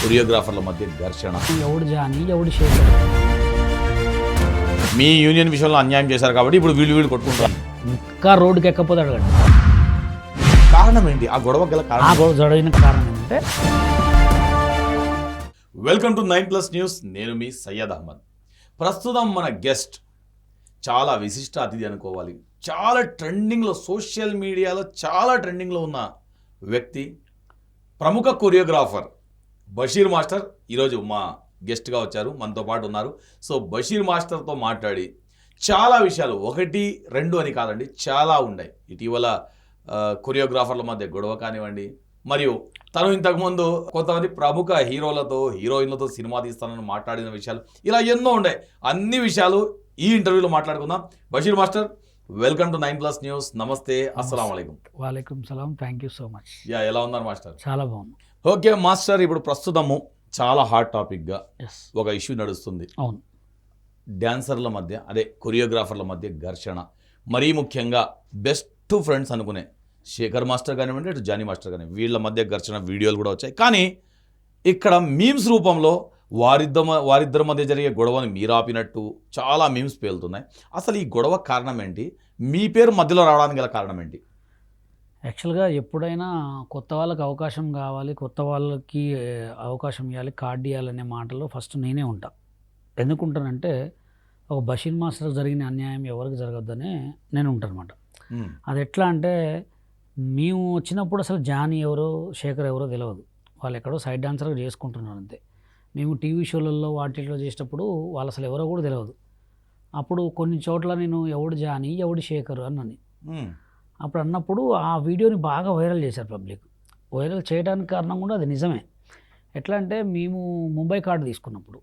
కొరియోగ్రాఫర్ల మధ్య ఘర్షణ. ఎవడు జాని ఎవడు శేఖర్. మీ యూనియన్ విషయంలో అన్యాయం చేశారు కాబట్టి ఇప్పుడు వీళ్ళు కొట్టుకుంటారు. ఇంకా రోడ్డుకి ఎక్కపోతే అడగండి. కారణం ఏంటి? ఆ గొడవ గల ఆ కారణం. గొడవ జరగిన కారణం ఏంటంటే వెల్కమ్ టు 9+ న్యూస్. నేను మీ సయ్యద్ అహ్మద్. ప్రస్తుతం మన గెస్ట్ చాలా విశిష్ట అతిథి అనుకోవాలి. చాలా ట్రెండింగ్లో, సోషల్ మీడియాలో చాలా ట్రెండింగ్లో ఉన్న వ్యక్తి, ప్రముఖ కొరియోగ్రాఫర్ బషీర్ మాస్టర్ ఈరోజు మా గెస్ట్గా వచ్చారు, మనతో పాటు ఉన్నారు. సో బషీర్ మాస్టర్తో మాట్లాడి చాలా విషయాలు, 1, 2 అని కాదండి, చాలా ఉన్నాయి. ఇటీవల కొరియోగ్రాఫర్ల మధ్య గొడవ కానివ్వండి, మరియు తను ఇంతకుముందు కొంతమంది ప్రముఖ హీరోలతో, హీరోయిన్లతో సినిమా తీస్తానని మాట్లాడిన విషయాలు, ఇలా ఎన్నో ఉన్నాయి. అన్ని విషయాలు ఈ ఇంటర్వ్యూలో మాట్లాడుకుందాం. Basheer master, welcome to 9+ news. నమస్తే, అస్సలం అయికం. వాలేకుమ్ సలాం. Thank you so much. ఎలా ఉన్నారు మాస్టర్? చాలా బాగుంది. ఓకే మాస్టర్, ఇప్పుడు ప్రస్తుతము చాలా హాట్ టాపిక్గా ఎస్, ఒక ఇష్యూ నడుస్తుంది. అవును. డాన్సర్ల మధ్య, అదే కొరియోగ్రాఫర్ల మధ్య ఘర్షణ. మరీ ముఖ్యంగా బెస్ట్ ఫ్రెండ్స్ అనుకునే శేఖర్ మాస్టర్ కానివ్వండి, అటు జానీ మాస్టర్ కానివ్వండి, వీళ్ళ మధ్య ఘర్షణ వీడియోలు కూడా వచ్చాయి. కానీ ఇక్కడ మీమ్స్ రూపంలో వారిద్దరి మధ్య జరిగే గొడవని మీరు ఆపినట్టు చాలా మీమ్స్ పేలుతున్నాయి. అసలు ఈ గొడవ కారణం ఏంటి? మీ పేరు మధ్యలో రావడానికి గల కారణం ఏంటి? యాక్చువల్గా ఎప్పుడైనా కొత్త వాళ్ళకి అవకాశం కావాలి, కొత్త వాళ్ళకి అవకాశం ఇవ్వాలి, కార్డు ఇవ్వాలనే మాటలో ఫస్ట్ నేనే ఉంటా. ఎందుకుంటానంటే ఒక బషీర్ మాస్టర్ జరిగిన అన్యాయం ఎవరికి జరగద్దని నేను ఉంటానమాట. అది ఎట్లా అంటే, మేము వచ్చినప్పుడు అసలు జానీ ఎవరో శేఖర్ ఎవరో తెలియదు. వాళ్ళు ఎక్కడో సైడ్ డాన్సర్గా చేసుకుంటున్నారు అంతే. మేము టీవీ షోలలో వాటిలో చేసేటప్పుడు వాళ్ళు అసలు ఎవరో కూడా తెలియదు. అప్పుడు కొన్ని చోట్ల నేను ఎవడు జానీ ఎవడు శేఖర్ అన్నని అప్పుడు అన్నప్పుడు ఆ వీడియోని బాగా వైరల్ చేశారు పబ్లిక్. వైరల్ చేయడానికి కారణం కూడా అది నిజమే. ఎట్లా అంటే, మేము ముంబై కార్డు తీసుకున్నప్పుడు,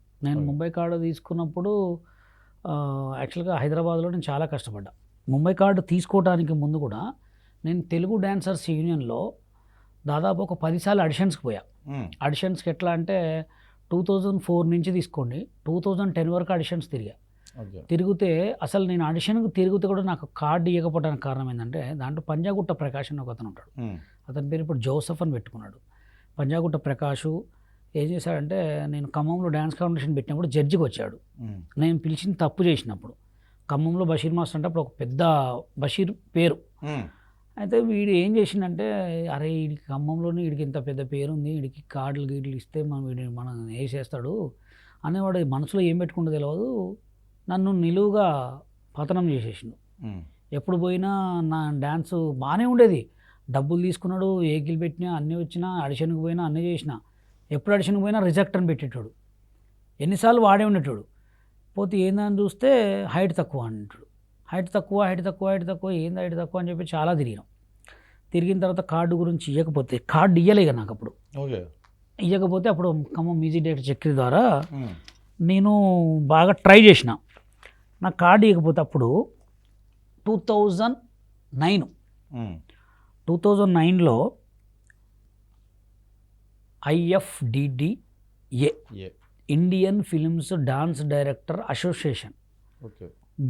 ముంబై కార్డు తీసుకున్నప్పుడు యాక్చువల్గా హైదరాబాద్లో నేను చాలా కష్టపడ్డా. ముంబై కార్డు తీసుకోవడానికి ముందు కూడా నేను తెలుగు డాన్సర్స్ యూనియన్లో దాదాపు ఒక 10 సార్లు ఆడిషన్స్కి పోయా. ఆడిషన్స్కి ఎట్లా అంటే 2004 నుంచి తీసుకోండి, 2010 వరకు ఆడిషన్స్ తిరిగితే అసలు నేను ఆడిషన్కి తిరిగితే కూడా నాకు కార్డు ఇవ్వకపోవడానికి కారణం ఏంటంటే, దాంట్లో పంజాగుట్ట ప్రకాష్ అని ఒక అతను ఉంటాడు. అతని పేరు ఇప్పుడు జోసఫ్ అని పెట్టుకున్నాడు. పంజాగుట్ట ప్రకాష్ ఏం చేశాడంటే, నేను ఖమ్మంలో డ్యాన్స్ కాంపిటీషన్ పెట్టినప్పుడు జడ్జికి వచ్చాడు. నేను పిలిచిన తప్పు చేసినప్పుడు ఖమ్మంలో బషీర్ మాస్టర్ అంటే అప్పుడు ఒక పెద్ద బషీర్ పేరు. అయితే వీడు ఏం చేసిండంటే, అరే వీడికి ఖమ్మంలోనే వీడికి ఇంత పెద్ద పేరు ఉంది, వీడికి కార్డులు గీడ్లు ఇస్తే మనం వేసేస్తాడు అనేవాడు మనసులో ఏం పెట్టుకుంటూ తెలియదు. నన్ను నిలువుగా పతనం చేసేసిండు. ఎప్పుడు పోయినా నా డ్యాన్స్ బాగానే ఉండేది, డబ్బులు తీసుకున్నాడు, ఏకిలు పెట్టినా అన్నీ వచ్చినా, ఆడిషన్కి పోయినా అన్నీ చేసినా, ఎప్పుడు ఆడిషన్కి పోయినా రిజెక్ట్ అని పెట్టేటాడు. ఎన్నిసార్లు వాడే ఉండేటాడు. పోతే ఏందని చూస్తే హైట్ తక్కువ అంటాడు. హైట్ తక్కువ ఏంది హైట్ తక్కువ అని చెప్పి చాలా తిరిగిన తర్వాత కార్డు గురించి ఇవ్వకపోతే, కార్డు ఇవ్వలేక నాకు అప్పుడు ఇవ్వకపోతే, అప్పుడు ఖమ్మం మ్యూజిక్ డైరెక్టర్ చక్రి ద్వారా నేను బాగా ట్రై చేసిన. నాకు కార్డు ఇవ్వకపోతే అప్పుడు 2009లో IFDDA Indian films dance director association,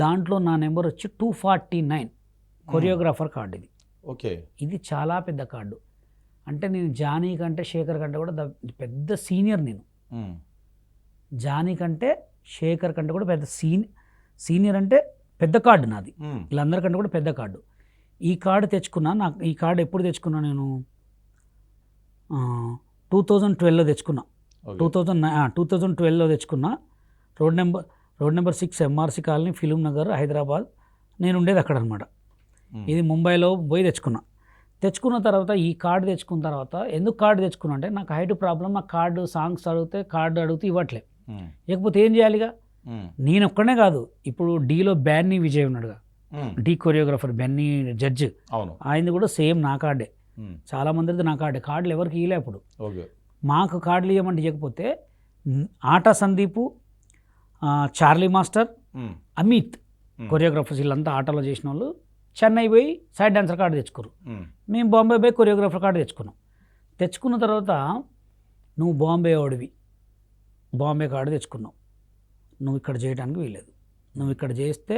దాంట్లో నా నెంబర్ వచ్చి 249 కొరియోగ్రాఫర్ కార్డు. ఇది చాలా పెద్ద కార్డు. అంటే నేను జానీ కంటే శేఖర్ కంటే కూడా పెద్ద సీనియర్. నేను జానీ కంటే శేఖర్ కంటే కూడా పెద్ద సీనియర్ అంటే పెద్ద కార్డు నాది. వీళ్ళందరికంటే కూడా పెద్ద కార్డు. ఈ కార్డు తెచ్చుకున్నా. నాకు ఈ కార్డు ఎప్పుడు తెచ్చుకున్నా, నేను 2012లో తెచ్చుకున్నా. 2012లో తెచ్చుకున్నా. Road number 6 MRC colony, film Nagar, Hyderabad. నేను ఉండేది అక్కడ అనమాట. ఇది ముంబైలో పోయి తెచ్చుకున్న తర్వాత ఈ కార్డు తెచ్చుకున్న తర్వాత ఎందుకు కార్డు తెచ్చుకున్నా అంటే, నాకు హైట్ ప్రాబ్లం. నాకు కార్డు సాంగ్స్ అడిగితే ఇవ్వట్లే. లేకపోతే ఏం చేయాలిగా? నేను ఒక్కనే కాదు, ఇప్పుడు డీలో బెన్నీ విజయ్ ఉన్నాడుగా, డీ కొరియోగ్రాఫర్ బెన్నీ జడ్జ్, ఆయనది కూడా సేమ్ నా కార్డే. చాలా మందిది నా కార్డే. కార్డులు ఎవరికి ఇవ్వలే అప్పుడు. మాకు కార్డులు ఇవ్వమంటే ఇవ్వకపోతే ఆటా Sandeep, Charlie master, Amit choreographers వీళ్ళంతా ఆటలో చేసిన వాళ్ళు చెన్నై పోయి సైడ్ డాన్సర్ కార్డు తెచ్చుకోరు. మేము బాంబే పోయి కొరియోగ్రాఫర్ కార్డు తెచ్చుకున్న తర్వాత, నువ్వు బాంబే వాడివి, బాంబే కార్డు తెచ్చుకున్నావు, నువ్వు ఇక్కడ చేయడానికి వీల్లేదు, నువ్వు ఇక్కడ చేస్తే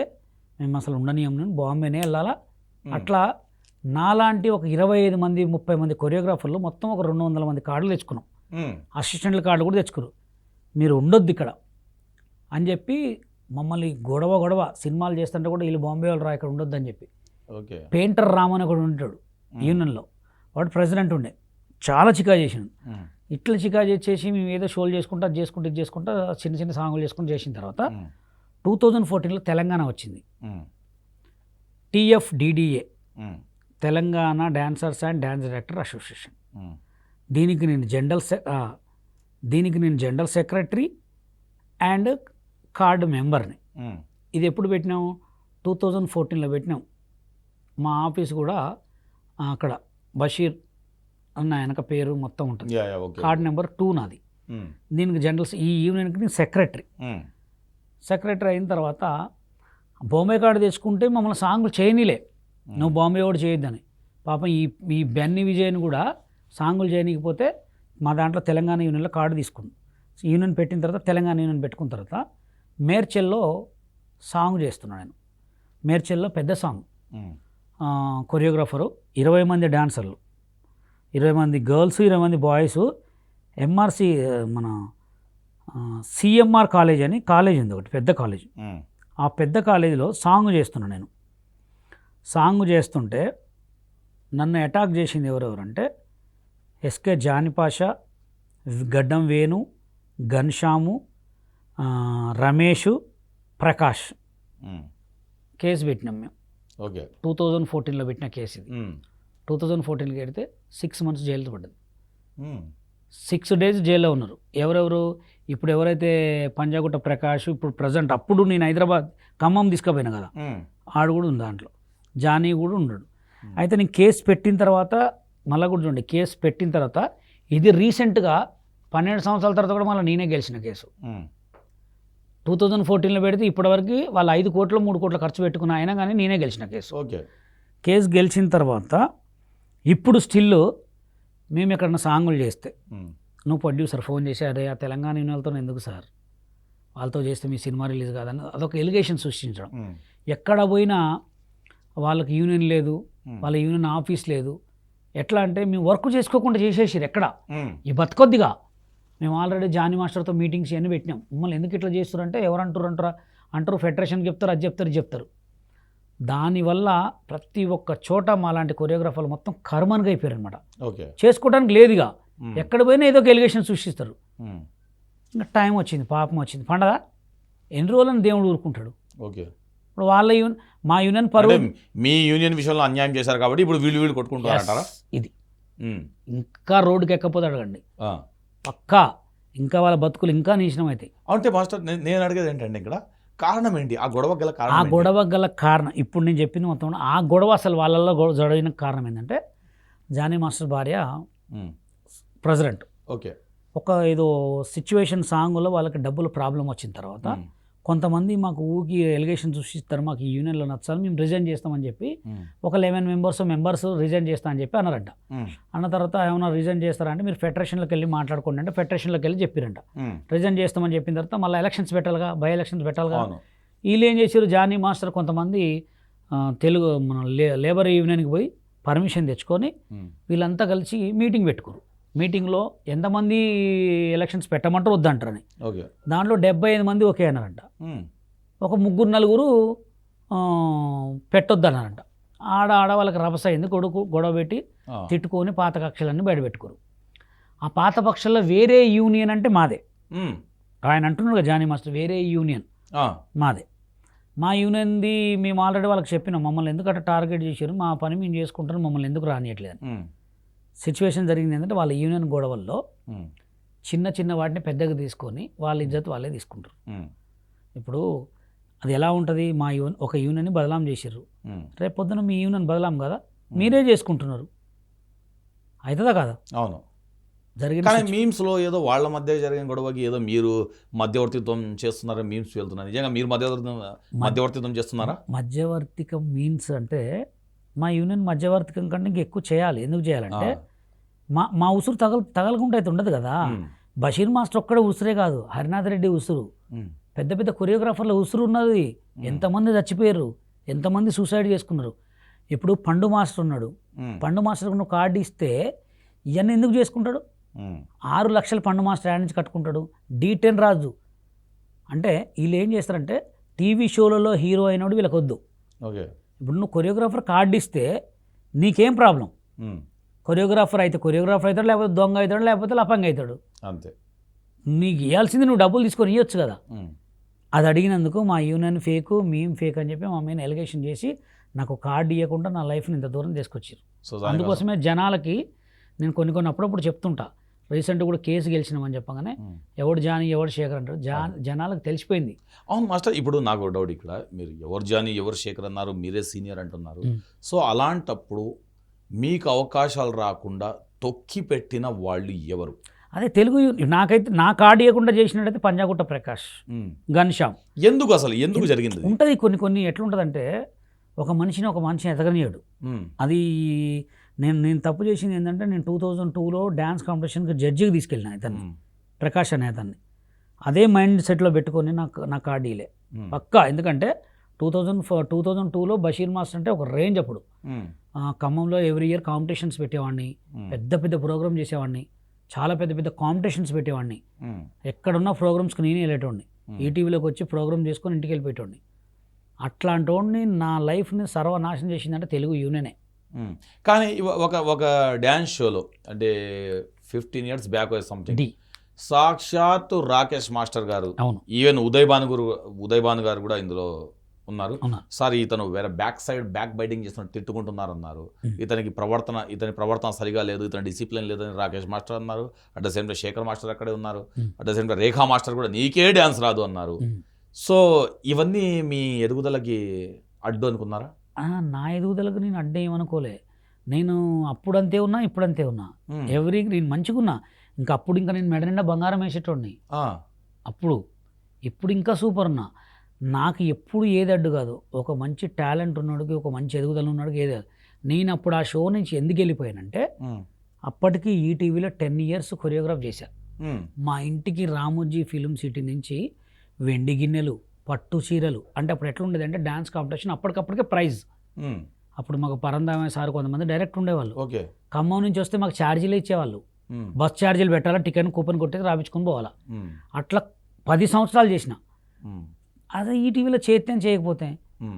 మేము అసలు ఉండనీయం, నేను బాంబేనే వెళ్ళాలా. అట్లా నాలాంటి ఒక 25 మంది 30 మంది కొరియోగ్రాఫర్లు మొత్తం ఒక 200 మంది కార్డులు తెచ్చుకున్నాం. అసిస్టెంట్ల కార్డు కూడా తెచ్చుకోరు, మీరు ఉండొద్దు ఇక్కడ అని చెప్పి మమ్మల్ని గొడవ సినిమాలు చేస్తుంటే కూడా వీళ్ళు బాంబే వాళ్ళు రా ఇక్కడ ఉండొద్దు అని చెప్పి. ఓకే. పెయింటర్ రామన్ ఒకడు ఉంటాడు యూనియన్లో, వాడు ప్రెసిడెంట్ ఉండే, చాలా చికా చేసినాడు. ఇట్లా చికా చేసి మేము ఏదో షోలు చేసుకుంటా ఇది చేసుకుంటా చిన్న చిన్న సాంగులు చేసుకుంటూ చేసిన తర్వాత 2014లో తెలంగాణ వచ్చింది. TFDDA, Telangana dancers and dance director association. దీనికి నేను జనరల్ సెక్రటరీ అండ్ కార్డు మెంబర్ని. ఇది ఎప్పుడు పెట్టినాము? 2014లో పెట్టినాం. మా ఆఫీస్ కూడా అక్కడ బషీర్ అన్న వెనక పేరు మొత్తం ఉంటుంది. కార్డు నెంబర్ 2 నాది. దీనికి ఈ యూనియన్కి నేను సెక్రటరీ అయిన తర్వాత బాంబే కార్డు తెచ్చుకుంటే మమ్మల్ని సాంగ్లు చేయనిలే, నువ్వు బాంబే కూడా చేయొద్దని. పాపం ఈ బెన్నీ విజయ్ని కూడా సాంగులు చేయనీకపోతే మా దాంట్లో తెలంగాణ యూనియన్లో కార్డు తీసుకున్నాం. యూనియన్ పెట్టిన తర్వాత తెలంగాణ యూనియన్ పెట్టుకున్న తర్వాత మేడ్చల్లో సాంగ్ చేస్తున్నాను నేను. మేడ్చల్లో పెద్ద సాంగ్, కొరియోగ్రాఫరు 20 మంది డాన్సర్లు, 20 మంది గర్ల్స్, 20 మంది బాయ్స్. ఎంఆర్సి మన CMR కాలేజ్ అని కాలేజ్ ఉంది ఒకటి, పెద్ద కాలేజ్. ఆ పెద్ద కాలేజీలో సాంగ్ చేస్తున్నాను నేను. సాంగ్ చేస్తుంటే నన్ను అటాక్ చేసింది ఎవరెవరంటే SK జానిపాషా, గడ్డం వేణు, ఘన్శ్యాము, రమేష్, ప్రకాష్. కేసు పెట్టినాం మేము. ఓకే. 2014లో పెట్టిన కేసు ఇది. 2014లో పెడితే 6 months జైలు పడ్డది. 6 days జైల్లో ఉన్నారు. ఎవరెవరు? ఇప్పుడు ఎవరైతే పంజాగుట్ట ప్రకాష్, ఇప్పుడు ప్రజెంట్, అప్పుడు నేను హైదరాబాద్ ఖమ్మం తీసుకుపోయినా కదా, ఆడు కూడా ఉంది దాంట్లో, జానీ కూడా ఉన్నాడు. అయితే నేను కేసు పెట్టిన తర్వాత మళ్ళీ కూడా చూడండి, కేసు పెట్టిన తర్వాత ఇది రీసెంట్గా 12 సంవత్సరాల తర్వాత కూడా మళ్ళీ నేనే గెలిచిన కేసు. 2014లో పెడితే ఇప్పటివరకు వాళ్ళు 5 కోట్లు 3 కోట్లు ఖర్చు పెట్టుకున్న అయినా కానీ నేనే గెలిచిన కేసు. ఓకే. కేసు గెలిచిన తర్వాత ఇప్పుడు స్టిల్ మేము ఎక్కడన్నా సాంగులు చేస్తే నువ్వు ప్రొడ్యూసర్ ఫోన్ చేసి, అరే ఆ తెలంగాణ యూనియన్లతో ఎందుకు సార్, వాళ్ళతో చేస్తే మీ సినిమా రిలీజ్ కాదని అదొక ఎలిగేషన్ సృష్టించడం. ఎక్కడ పోయినా వాళ్ళకి యూనియన్ లేదు, వాళ్ళ యూనియన్ ఆఫీస్ లేదు. ఎట్లా అంటే మేము వర్క్ చేసుకోకుండా చేసేసారు. ఎక్కడ ఈ బతకొద్దిగా మేము ఆల్రెడీ జానీ మాస్టర్తో మీటింగ్స్ ఇవన్నీ పెట్టినాం. మమ్మల్ని ఎందుకు ఇట్లా చేస్తారంటే అంటారు ఫెడరేషన్కి చెప్తారు, అది చెప్తారు. దానివల్ల ప్రతి ఒక్క చోట మాలాంటి కొరియోగ్రాఫర్లు మొత్తం కర్మన్గా అయిపోయారు అనమాట. ఓకే. చేసుకోవడానికి లేదుగా, ఎక్కడ పోయినా ఏదో ఒక ఎలిగేషన్ సృష్టిస్తారు. ఇంకా టైం వచ్చింది, పాపం వచ్చింది, పండగ ఎన్ని రోజులని దేవుడు ఊరుకుంటాడు. ఓకే. ఇప్పుడు వాళ్ళ మా యూనియన్ పరువు, మీ యూనియన్ విషయంలో అన్యాయం చేశారు కాబట్టి ఇప్పుడు వీళ్ళు కొట్టుకుంటారంటారా? ఇది ఇంకా రోడ్డుకి ఎక్కపోతే అడగండి, పక్కా ఇంకా వాళ్ళ బతుకులు ఇంకా నీచనం అవుతాయి. అంటే మాస్టర్ నేను అడిగేది ఏంటంటే ఇక్కడ కారణం ఏంటి? ఆ గొడవ గల కారణం ఇప్పుడు నేను చెప్పింది మొత్తం. ఆ గొడవ అసలు వాళ్ళల్లో జరిగిన కారణం ఏంటంటే జానీ మాస్టర్ భార్య ప్రెసిడెంట్. ఓకే. ఒక ఏదో సిచ్యువేషన్ సాంగ్లో వాళ్ళకి డబ్బులు ప్రాబ్లం వచ్చిన తర్వాత కొంతమంది మాకు ఊకి ఎలిగేషన్ సృష్టిస్తారు, మాకు ఈ యూనియన్లో నచ్చాలి, మేము రిజైన్ చేస్తామని చెప్పి ఒక 11 మెంబర్స్ రిజైన్ చేస్తా అని చెప్పి అన్నారంట. అన్న తర్వాత ఏమైనా రిజైన్ చేస్తారంటే మీరు ఫెడరేషన్లోకి వెళ్ళి మాట్లాడుకోండి అంటే ఫెడరేషన్లోకి వెళ్ళి చెప్పారంట. రిజైన్ చేస్తామని చెప్పిన తర్వాత మళ్ళీ ఎలక్షన్స్ పెట్టాలిగా, బై ఎలక్షన్స్ పెట్టాలిగా. వీళ్ళు ఏం చేశారు, జానీ మాస్టర్ కొంతమంది తెలుగు మన లేబర్ యూనియన్కి పోయి పర్మిషన్ తెచ్చుకొని వీళ్ళంతా కలిసి మీటింగ్ పెట్టుకోరు. మీటింగ్లో ఎంతమంది ఎలక్షన్స్ పెట్టమంటారు వద్దంటారని, దాంట్లో 75 మంది ఓకే అన్నారంట. ఒక 3-4 పెట్టొద్దు అన్నారంట. ఆడ వాళ్ళకి రభస అయింది, గొడవ పెట్టి తిట్టుకొని పాత కక్షలన్నీ బయట పెట్టుకోరు. ఆ పాత పక్షాల్లో వేరే యూనియన్ అంటే మాదే. ఆయన అంటున్నాడు కదా జానీ మాస్టర్, వేరే యూనియన్ మాదే. మా యూనియన్ది మేము ఆల్రెడీ వాళ్ళకి చెప్పినాం, మమ్మల్ని ఎందుకంటే టార్గెట్ చేశారు, మా పని మేము చేసుకుంటారు, మమ్మల్ని ఎందుకు రానియట్లేదు. సిచ్యువేషన్ జరిగింది ఏంటంటే వాళ్ళ యూనియన్ గొడవల్లో చిన్న వాటిని పెద్దగా తీసుకొని వాళ్ళ ఇజ్జత్ వాళ్ళే తీసుకుంటారు. ఇప్పుడు అది ఎలా ఉంటుంది, మా ఒక యూనియన్ని బదలాం చేసారు, రేపు పొద్దున మీ యూనియన్ బదలాం కదా, మీరే చేసుకుంటున్నారు, అవుతుందా కదా? అవును, జరిగిన. కానీ మీమ్స్లో ఏదో వాళ్ళ మధ్య జరిగిన గొడవకి ఏదో మీరు మధ్యవర్తిత్వం చేస్తున్నారా మీమ్స్ వెళ్తున్నారు. నిజంగా మీరు మధ్యవర్తిత్వం చేస్తున్నారా? మధ్యవర్తికం మీన్స్ అంటే మా యూనియన్ మధ్యవర్తికం కంటే ఇంకా ఎక్కువ చేయాలి. ఎందుకు చేయాలంటే మా ఉసురు తగలకుండా అయితే ఉండదు కదా. బషీర్ మాస్టర్ ఒక్కడే ఉసురే కాదు, హరినాథ్ రెడ్డి ఉసురు, పెద్ద పెద్ద కొరియోగ్రాఫర్ల ఉసురు ఉన్నది. ఎంతమంది చచ్చిపోయారు, ఎంతమంది సూసైడ్ చేసుకున్నారు. ఇప్పుడు పండు మాస్టర్ ఉన్నాడు, పండు మాస్టర్ నువ్వు కార్డు ఇస్తే ఇవన్నీ ఎందుకు చేసుకుంటాడు? ఉమ్. 6 లక్షల పండు మాస్టర్ యాడ్ నుంచి కట్టుకుంటాడు. D10 రాజు అంటే వీళ్ళు ఏం చేస్తారంటే టీవీ షోలలో హీరో అయినోడు వీళ్ళకి వద్దు. ఓకే. ఇప్పుడు నువ్వు కొరియోగ్రాఫర్ కార్డు ఇస్తే నీకేం ప్రాబ్లం? ఉమ్. కొరియోగ్రాఫర్ అయితే కొరియోగ్రాఫర్ అవుతాడు, లేకపోతే దొంగ అవుతాడు, లేకపోతే లపంగా అవుతాడు. అంతే. నీకు ఇవ్వాల్సింది నువ్వు డబ్బులు తీసుకొని ఇవ్వచ్చు కదా. ఉమ్. అది అడిగినందుకు మా యూనియన్ ఫేక్, మేము ఫేక్ అని చెప్పి మా మీద ఎలిగేషన్ చేసి నాకు కార్డు ఇవ్వకుండా నా లైఫ్ని ఇంత దూరం తీసుకొచ్చారు. సో దానికోసం అందుకోసమే జనాలకి నేను కొన్ని అప్పుడప్పుడు చెప్తుంటా. రీసెంట్ కూడా కేసు గెలిచినామని చెప్పగానే ఎవడు జానీ ఎవడు శేఖర్ అంటారు. జనాలకు తెలిసిపోయింది. అవును మాస్టర్, ఇప్పుడు నాకు డౌట్ ఇక్కడ, మీరు ఎవరు జానీ ఎవరు శేఖర్ అన్నారు, మీరే సీనియర్ అంటున్నారు. సో అలాంటప్పుడు మీకు అవకాశాలు రాకుండా తొక్కి పెట్టిన వాళ్ళు ఎవరు? అదే తెలుగు నాకైతే నా కార్డు ఇవ్వకుండా చేసినట్టయితే పంజాగుట్ట ప్రకాష్, ఘన్శ్యామ్. ఎందుకు అసలు ఎందుకు జరిగింది? ఉంటుంది కొన్ని ఎట్లుంటుందంటే ఒక మనిషిని ఎదగనియాడు. అది నేను తప్పు చేసింది ఏంటంటే నేను 2002లో డ్యాన్స్ కాంపిటీషన్కి జడ్జికి తీసుకెళ్ళిన ఇతన్ని, ప్రకాష్ అనే అతన్ని. అదే మైండ్ సెట్లో పెట్టుకొని నా కార్డు ఇలే పక్కా. ఎందుకంటే 2002లో బషీర్ మాస్టర్ అంటే ఒక రేంజ్. అప్పుడు ఖమ్మంలో ఎవ్రీ ఇయర్ కాంపిటీషన్స్ పెట్టేవాడిని, పెద్ద ప్రోగ్రామ్ చేసేవాడిని, చాలా పెద్ద కాంపిటీషన్స్ పెట్టేవాడిని. ఎక్కడున్న ప్రోగ్రామ్స్కి నేనే వెళ్ళేటోడిని. ఈటీవీలోకి వచ్చి ప్రోగ్రామ్ చేసుకొని ఇంటికి వెళ్ళిపోయేటోడిని. అట్లాంటి వాడిని నా లైఫ్ని సర్వనాశనం చేసిందంటే తెలుగు యూనియనే. కానీ ఒక డ్యాన్స్ షోలో అంటే 15 years బ్యాక్ సంథింగ్ సాక్షాత్ రాకేష్ మాస్టర్ గారు, ఈవెన్ ఉదయ్ భాను గారు కూడా ఇందులో ఉన్నారు. సార్ ఇతను వేరే బ్యాక్ బైటింగ్ చేస్తున్న తిట్టుకుంటున్నారు అన్నారు. ఇతని ప్రవర్తన సరిగా లేదు, ఇతని డిసిప్లిన్ లేదని రాకేష్ మాస్టర్ అన్నారు. At the same time Shekhar master అక్కడే ఉన్నారు. At the same time Rekha master కూడా నీకే డ్యాన్స్ రాదు అన్నారు. సో ఇవన్నీ మీ ఎదుగుదలకి అడ్డు అనుకున్నారా? నా ఎదుగుదలకు నేను అడ్డేయమనుకోలే. నేను అప్పుడంతే ఉన్నా, ఇప్పుడంతే ఉన్నా. నేను మంచిగా ఉన్నా. అప్పుడు నేను మెడ నిండా బంగారం వేసేటోడిని ఇప్పుడు ఇంకా సూపర్ ఉన్నా. నాకు ఎప్పుడు ఏది అడ్డు కాదు. ఒక మంచి టాలెంట్ ఉన్నాడికి, ఒక మంచి ఎదుగుదల ఉన్నాడికి ఏది కాదు. నేను అప్పుడు ఆ షో నుంచి ఎందుకు వెళ్ళిపోయానంటే అప్పటికి ఈటీవీలో 10 years కొరియోగ్రాఫ్ చేశా. మా ఇంటికి రామోజీ ఫిలిం సిటీ నుంచి వెండి గిన్నెలు, పట్టు చీరలు. అంటే అప్పుడు ఎట్లా ఉండేది అంటే డ్యాన్స్ కాంపిటీషన్ అప్పటికప్పటికే ప్రైజ్. అప్పుడు మాకు పరందామ సార్ కొంతమంది డైరెక్ట్ ఉండేవాళ్ళు. ఖమ్మం నుంచి వస్తే మాకు ఛార్జీలు ఇచ్చేవాళ్ళు. బస్ ఛార్జీలు పెట్టాలా, టికెట్ కూపన్ కొట్టేసి రాపించుకొని పోవాలా. అట్లా 10 సంవత్సరాలు చేసిన. అదే ఈటీవీలో చేస్తే చేయకపోతే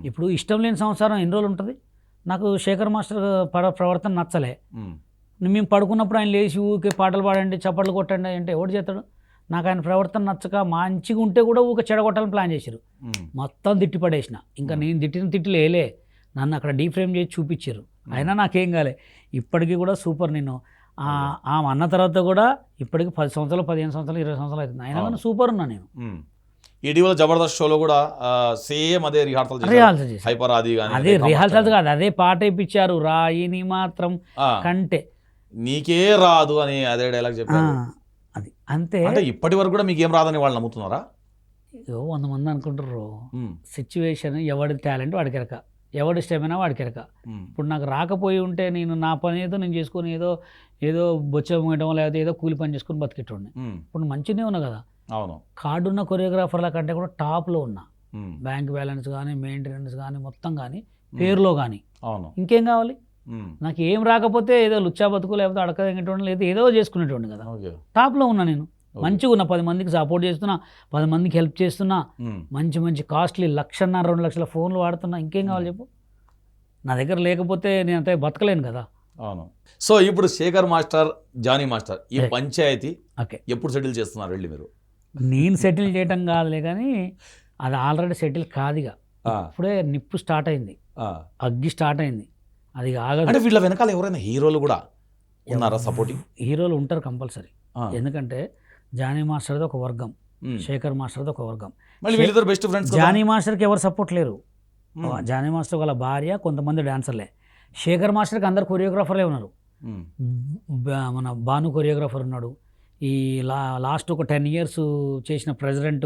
ఇప్పుడు ఇష్టం లేని సంవత్సరం ఎన్ని రోజులు ఉంటుంది. నాకు శేఖర్ మాస్టర్ ప్రవర్తన నచ్చలే. మేము పడుకున్నప్పుడు ఆయన లేచి ఊరికే పాటలు పాడండి, చప్పట్లు కొట్టండి అంటే ఎవడు చేస్తాడు? నాకు ఆయన ప్రవర్తన నచ్చక మంచిగా ఉంటే కూడా ఊక చెడగొట్టాలని ప్లాన్ చేశారు. మొత్తం తిట్టి పడేసిన. ఇంకా నేను తిట్లు వేయలే, నన్ను అక్కడ డీఫ్రేమ్ చేసి చూపించారు. అయినా నాకేం కాలే. ఇప్పటికీ కూడా సూపర్. నేను ఆమె అన్న తర్వాత కూడా ఇప్పటికి 10 సంవత్సరాలు, 15 సంవత్సరాలు, 20 సంవత్సరాలు అవుతుంది. అయినా కానీ సూపర్ ఉన్నా నేను. ఇటీవల జబర్దస్త్ షోలో కూడా సేమ్ అదే రిహార్సల్ హైపర్ అది అదే రిహార్సల్స్ కాదు, అదే పాట ఇప్పించారు. రాయిని మాత్రం కంటే నీకే రాదు అని అదే డైలాగ్ చెప్పారు. అది అంతే. అంటే ఇప్పటి వరకు కూడా మీకు ఏం రాదని వాళ్ళు నమ్ముతున్నారా? 100 మంది అనుకుంటారు. సిచ్యువేషన్, ఎవడి టాలెంట్ వాడికి ఎరక, ఎవడి స్టెమినా వాడికి ఎరక. ఇప్పుడు నాకు రాకపోయి ఉంటే నేను నా పని ఏదో నేను చేసుకొని ఏదో బొచ్చ ముయటం లేకపోతే ఏదో కూలి పని చేసుకొని బతికేటోడిని. ఇప్పుడు మంచిగానే ఉన్నా కదా. అవును. కార్డున్న కొరియోగ్రాఫర్ల కంటే కూడా టాప్లో ఉన్నా. బ్యాంక్ బ్యాలెన్స్ కానీ, మెయింటెనెన్స్ కానీ, మొత్తం కానీ, పేరులో కానీ. అవును. ఇంకేం కావాలి? నాకు ఏం రాకపోతే ఏదో లుచ్చా బతుకు లేకపోతే అడకదగ్గేటోడిని లేదా ఏదో చేసుకునేటోడిని కదా. టాప్లో ఉన్నా నేను. మంచిగా ఉన్నా, 10 మందికి సపోర్ట్ చేస్తున్నా, 10 మందికి హెల్ప్ చేస్తున్నా, మంచి కాస్ట్లీ 1,50,000 2 లక్షల ఫోన్లు వాడుతున్నా. ఇంకేం కావాలి చెప్పు? నా దగ్గర లేకపోతే నేను అంతే బతకలేను కదా. అవును. సో ఇప్పుడు శేఖర్ మాస్టర్, జానీ మాస్టర్ ఈ పంచాయతీ ఎప్పుడు సెటిల్ చేస్తున్నారు వెళ్ళి మీరు? నేను సెటిల్ చేయటం కాదులే కానీ అది ఆల్రెడీ సెటిల్ కాదుగా. ఇప్పుడే నిప్పు స్టార్ట్ అయింది, అగ్గి స్టార్ట్ అయింది. అది ఆగదు. అంటే వీళ్ళ వెనకాల ఎవరైనా హీరోలు కూడా ఉన్నారా సపోర్టింగ్? హీరోలు ఉంటారు కంపల్సరీ. ఎందుకంటే జానీ మాస్టర్ది ఒక వర్గం, శేఖర్ మాస్టర్ది ఒక వర్గం. Best friends. జానీ మాస్టర్కి ఎవరు సపోర్ట్ లేరు. జానీ మాస్టర్ వాళ్ళ భార్య, కొంతమంది డాన్సర్లే. శేఖర్ మాస్టర్కి అందరు కొరియోగ్రాఫర్లే ఉన్నారు. మన భాను కొరియోగ్రాఫర్ ఉన్నాడు. ఈ లాస్ట్ ఒక 10 years చేసిన ప్రెసిడెంట్